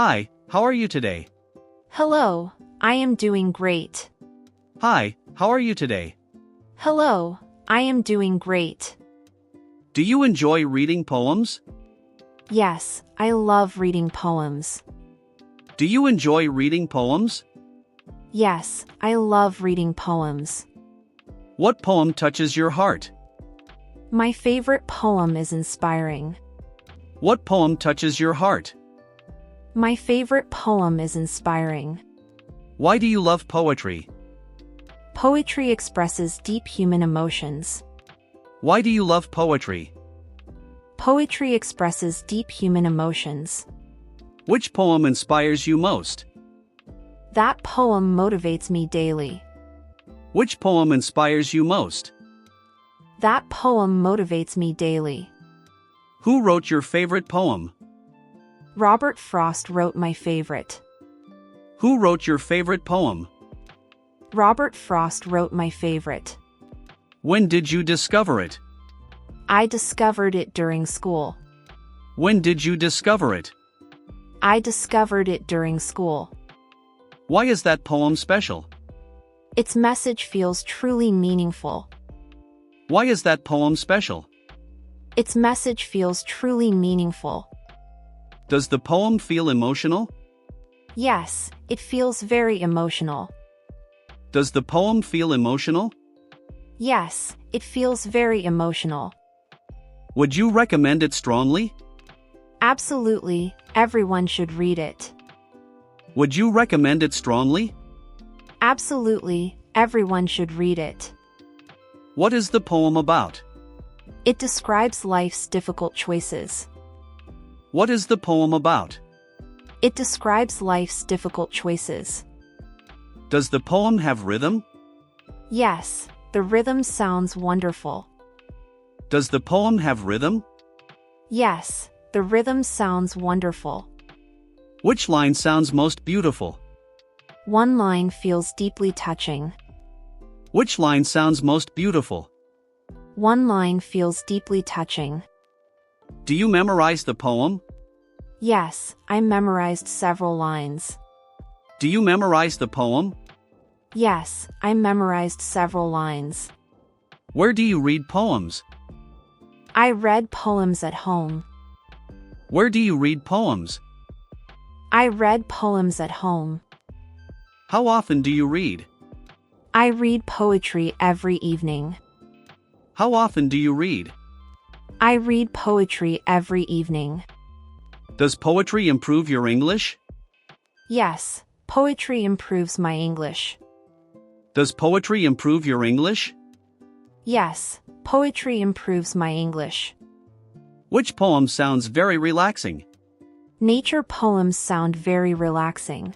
Hi, how are you today? Hello, I am doing great. Hi, how are you today? Hello, I am doing great. Do you enjoy reading poems? Yes, I love reading poems. Do you enjoy reading poems? Yes, I love reading poems. What poem touches your heart? My favorite poem is inspiring. What poem touches your heart? My favorite poem is inspiring. Why do you love poetry? Poetry expresses deep human emotions. Why do you love poetry? Poetry expresses deep human emotions. Which poem inspires you most? That poem motivates me daily. Which poem inspires you most? That poem motivates me daily. Who wrote your favorite poem? Robert Frost wrote my favorite. Who wrote your favorite poem? Robert Frost wrote my favorite. When did you discover it? I discovered it during school. When did you discover it? I discovered it during school. Why is that poem special? Its message feels truly meaningful. Why is that poem special? Its message feels truly meaningful. Does the poem feel emotional? Yes, it feels very emotional. Does the poem feel emotional? Yes, it feels very emotional. Would you recommend it strongly? Absolutely, everyone should read it. Would you recommend it strongly? Absolutely, everyone should read it. What is the poem about? It describes life's difficult choices. What is the poem about? It describes life's difficult choices. Does the poem have rhythm? Yes, the rhythm sounds wonderful. Does the poem have rhythm? Yes, the rhythm sounds wonderful. Which line sounds most beautiful? One line feels deeply touching. Which line sounds most beautiful? One line feels deeply touching. Do you memorize the poem? Yes, I memorized several lines. Do you memorize the poem? Yes, I memorized several lines. Where do you read poems? I read poems at home. Where do you read poems? I read poems at home. How often do you read? I read poetry every evening. How often do you read? I read poetry every evening. Does poetry improve your English? Yes, poetry improves my English. Does poetry improve your English? Yes, poetry improves my English. Which poem sounds very relaxing? Nature poems sound very relaxing.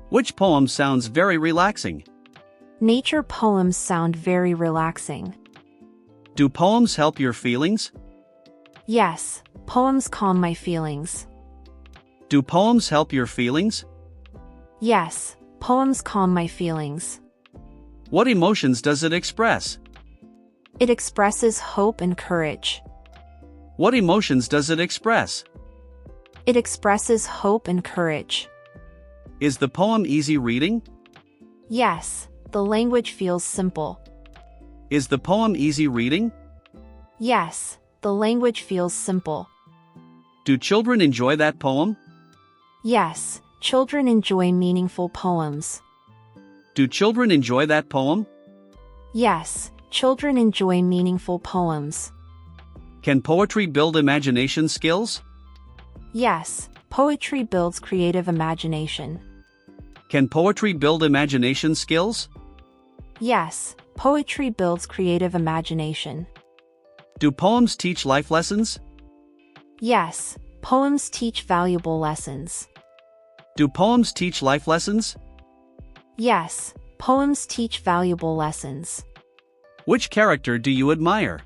Which poem sounds very relaxing? Nature poems sound very relaxing. Do poems help your feelings? Yes, poems calm my feelings. Do poems help your feelings? Yes, poems calm my feelings. What emotions does it express? It expresses hope and courage. What emotions does it express? It expresses hope and courage. Is the poem easy reading? Yes, the language feels simple. Is the poem easy reading? Yes, the language feels simple. Do children enjoy that poem? Yes, children enjoy meaningful poems. Do children enjoy that poem? Yes, children enjoy meaningful poems. Can poetry build imagination skills? Yes, poetry builds creative imagination. Can poetry build imagination skills? Yes, poetry builds creative imagination. Do poems teach life lessons? Yes, poems teach valuable lessons. Do poems teach life lessons? Yes, poems teach valuable lessons. Which character do you admire?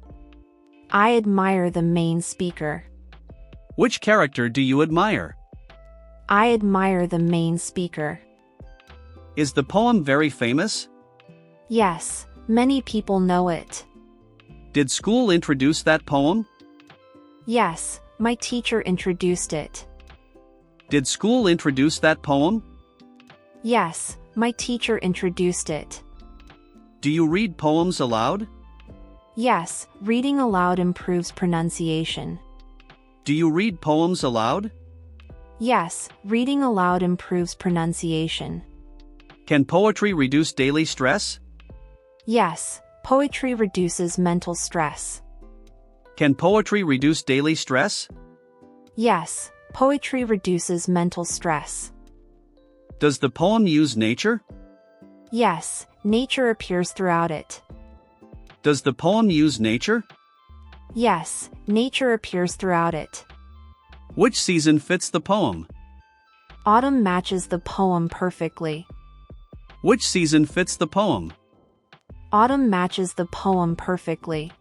I admire the main speaker. Which character do you admire? I admire the main speaker. Is the poem very famous? Yes, many people know it. Did school introduce that poem? Yes, my teacher introduced it. Did school introduce that poem? Yes, my teacher introduced it. Do you read poems aloud? Yes, reading aloud improves pronunciation. Do you read poems aloud? Yes, reading aloud improves pronunciation. Can poetry reduce daily stress? Yes, poetry reduces mental stress. Can poetry reduce daily stress? Yes, poetry reduces mental stress. Does the poem use nature? Yes, nature appears throughout it. Does the poem use nature? Yes, nature appears throughout it. Which season fits the poem? Autumn matches the poem perfectly. Which season fits the poem? Autumn matches the poem perfectly.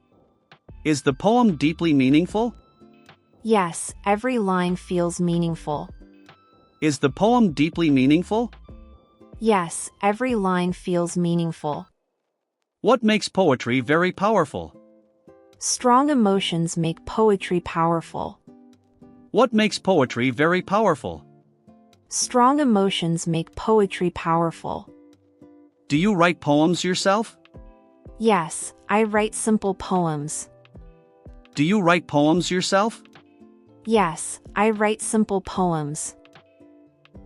Is the poem deeply meaningful? Yes, every line feels meaningful. Is the poem deeply meaningful? Yes, every line feels meaningful. What makes poetry very powerful? Strong emotions make poetry powerful. What makes poetry very powerful? Strong emotions make poetry powerful. Do you write poems yourself? Yes, I write simple poems. Do you write poems yourself? Yes, I write simple poems.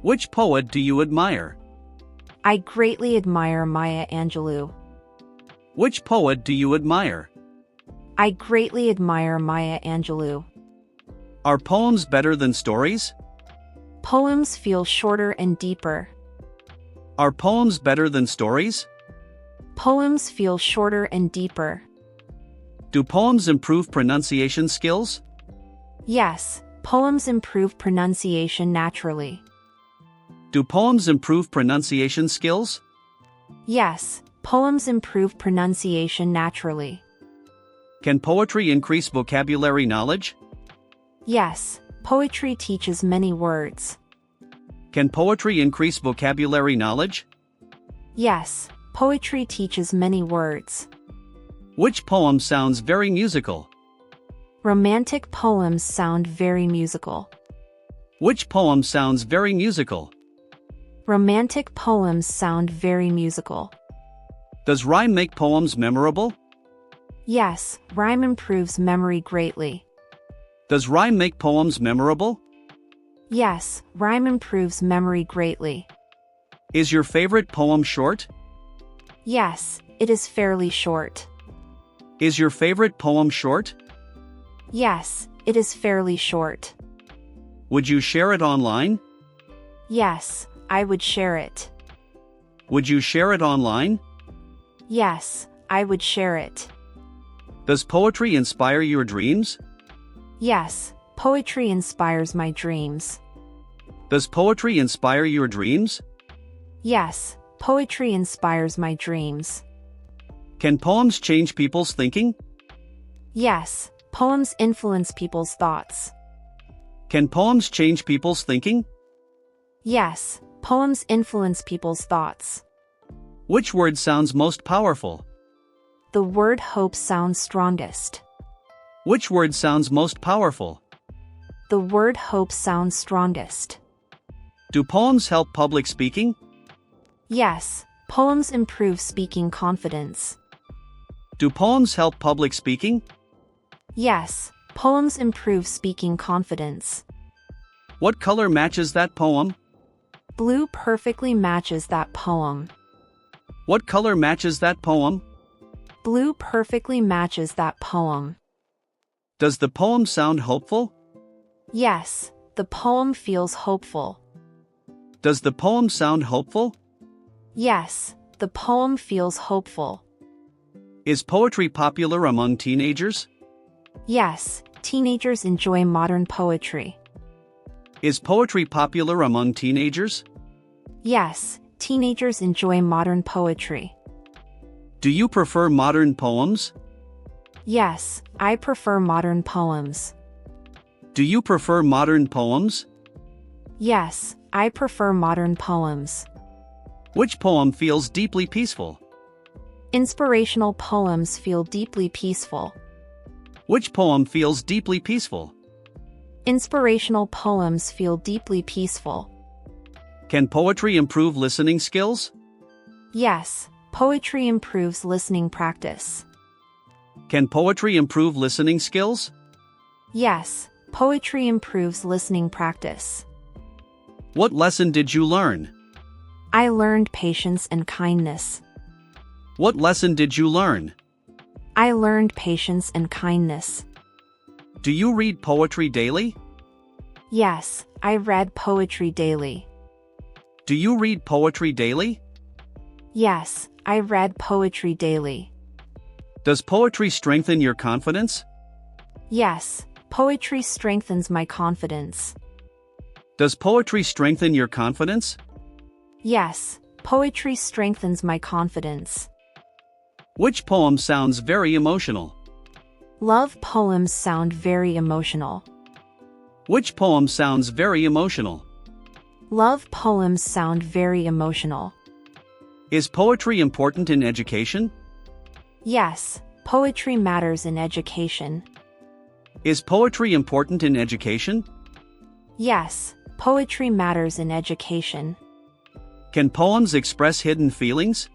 Which poet do you admire? I greatly admire Maya Angelou. Which poet do you admire? I greatly admire Maya Angelou. Are poems better than stories? Poems feel shorter and deeper. Are poems better than stories? Poems feel shorter and deeper. Do poems improve pronunciation skills? Yes, poems improve pronunciation naturally. Do poems improve pronunciation skills? Yes, poems improve pronunciation naturally. Can poetry increase vocabulary knowledge? Yes, poetry teaches many words. Can poetry increase vocabulary knowledge? Yes, poetry teaches many words. Which poem sounds very musical? Romantic poems sound very musical. Which poem sounds very musical? Romantic poems sound very musical. Does rhyme make poems memorable? Yes, rhyme improves memory greatly. Does rhyme make poems memorable? Yes, rhyme improves memory greatly. Is your favorite poem short? Yes, it is fairly short. Is your favorite poem short? Yes, it is fairly short. Would you share it online? Yes, I would share it. Would you share it online? Yes, I would share it. Does poetry inspire your dreams? Yes, poetry inspires my dreams. Does poetry inspire your dreams? Yes, poetry inspires my dreams. Can poems change people's thinking? Yes, poems influence people's thoughts. Can poems change people's thinking? Yes, poems influence people's thoughts. Which word sounds most powerful? The word hope sounds strongest. Which word sounds most powerful? The word hope sounds strongest. Do poems help public speaking? Yes, poems improve speaking confidence. Do poems help public speaking? Yes, poems improve speaking confidence. What color matches that poem? Blue perfectly matches that poem. What color matches that poem? Blue perfectly matches that poem. Does the poem sound hopeful? Yes, the poem feels hopeful. Does the poem sound hopeful? Yes, the poem feels hopeful. Is poetry popular among teenagers? Yes, teenagers enjoy modern poetry. Is poetry popular among teenagers? Yes, teenagers enjoy modern poetry. Do you prefer modern poems? Yes, I prefer modern poems. Do you prefer modern poems? Yes, I prefer modern poems. Which poem feels deeply peaceful? Inspirational poems feel deeply peaceful. Which poem feels deeply peaceful? Inspirational poems feel deeply peaceful. Can poetry improve listening skills? Yes, poetry improves listening practice. Can poetry improve listening skills? Yes, poetry improves listening practice. What lesson did you learn? I learned patience and kindness. What lesson did you learn? I learned patience and kindness. Do you read poetry daily? Yes, I read poetry daily. Do you read poetry daily? Yes, I read poetry daily. Does poetry strengthen your confidence? Yes, poetry strengthens my confidence. Does poetry strengthen your confidence? Yes, poetry strengthens my confidence. Which poem sounds very emotional? Love poems sound very emotional. Which poem sounds very emotional? Love poems sound very emotional. Is poetry important in education? Yes, poetry matters in education. Is poetry important in education? Yes, poetry matters in education. Can poems express hidden feelings?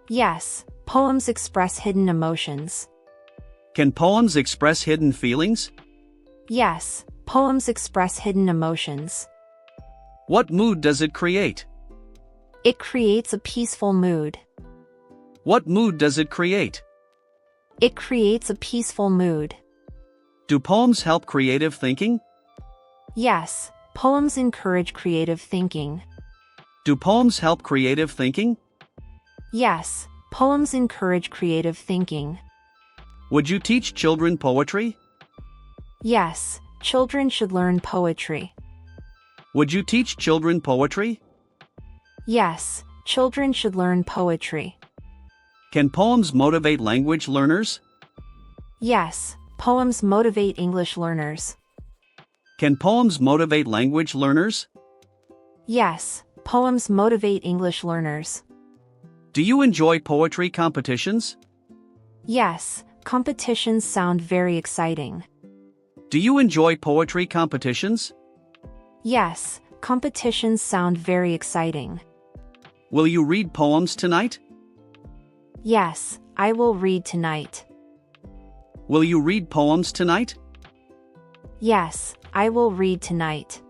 Yes, poems express hidden emotions. Can poems express hidden feelings? Yes, poems express hidden emotions. What mood does it create? It creates a peaceful mood. What mood does it create? It creates a peaceful mood. Do poems help creative thinking? Yes, poems encourage creative thinking. Do poems help creative thinking? Yes, poems encourage creative thinking. Would you teach children poetry? Yes, children should learn poetry. Would you teach children poetry? Yes, children should learn poetry. Can poems motivate language learners? Yes, poems motivate English learners. Can poems motivate language learners? Yes, poems motivate English learners. Do you enjoy poetry competitions? Yes, competitions sound very exciting. Do you enjoy poetry competitions? Yes, competitions sound very exciting. Will you read poems tonight? Yes, I will read tonight. Will you read poems tonight? Yes, I will read tonight.